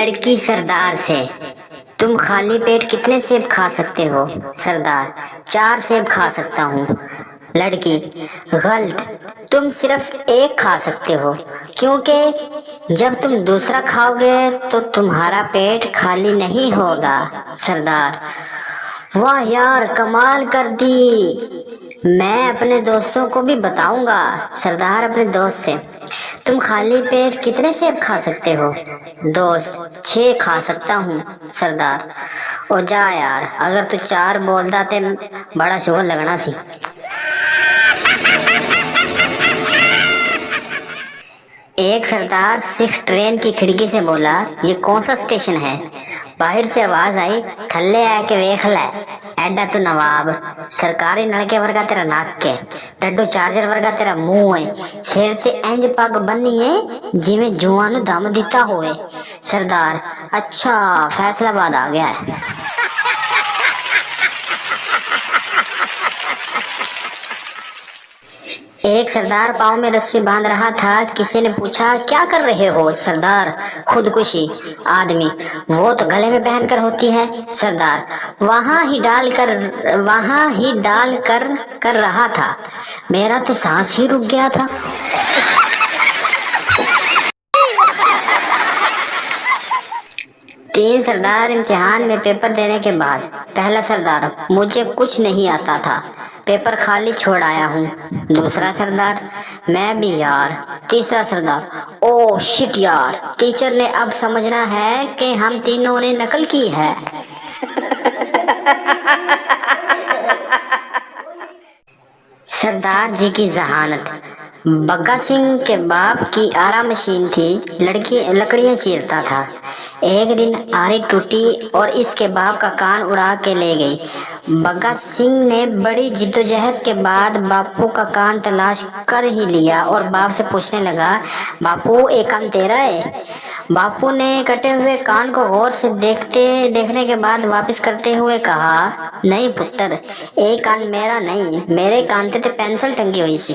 लड़की सरदार से, तुम खाली पेट कितने सेब खा सकते हो? सरदार, 4 सेब खा सकता हूँ। लड़की, गलत, तुम सिर्फ एक खा सकते हो, क्योंकि जब तुम दूसरा खाओगे तो तुम्हारा पेट खाली नहीं होगा। सरदार, वाह यार, कमाल कर दी, मैं अपने दोस्तों को भी बताऊंगा। सरदार अपने दोस्त से, तुम खाली पेट कितने सेब खा सकते हो? दोस्त, 6 खा सकता हूँ। सरदार, ओ जा यार, अगर तू 4 बोलता ते बड़ा शुगर लगना सी। एक सरदार सिख ट्रेन की खिड़की से बोला, ये कौन सा स्टेशन है? बाहर से आवाज आई, थल्ले आके वेख लै, एडा तू नवाब, सरकारी नलके वर्गा तेरा नाक के, डड्डू चार्जर वर्गा तेरा मुंह है, सिर ते इंज पग बन्नी है जिवें जुआं नू दम दिता होवे। सरदार, अच्छा, फैसलाबाद आ गया है। एक सरदार पाँव में रस्सी बांध रहा था, किसी ने पूछा, क्या कर रहे हो? सरदार, खुदकुशी। आदमी, वो तो गले में पहन कर होती है। सरदार, वहां ही डाल कर रहा था, मेरा तो सांस ही रुक गया था। तीन सरदार इम्तिहान में पेपर देने के बाद। पहला सरदार, मुझे कुछ नहीं आता था, पेपर खाली छोड़ आया हूँ। दूसरा सरदार, मैं भी यार। तीसरा सरदार, ओ शिट यार, टीचर ने अब समझना है कि हम तीनों ने नकल की है। सरदार जी की जहानत। बग्गा सिंह के बाप की आरा मशीन थी, लकड़ियां चीरता था। एक दिन आरी टूटी और इसके बाप का कान उड़ा के ले गई। बग्गा सिंह ने बड़ी जिद्दोजहद के बाद बापू का कान तलाश कर ही लिया और बाप से पूछने लगा, बापू, एक कान तेरा है? बापू ने कटे हुए कान को गौर से देखने के बाद वापस करते हुए कहा, नहीं पुत्र, एक कान मेरा नहीं, मेरे कान ते पेंसिल टंगी हुई सी।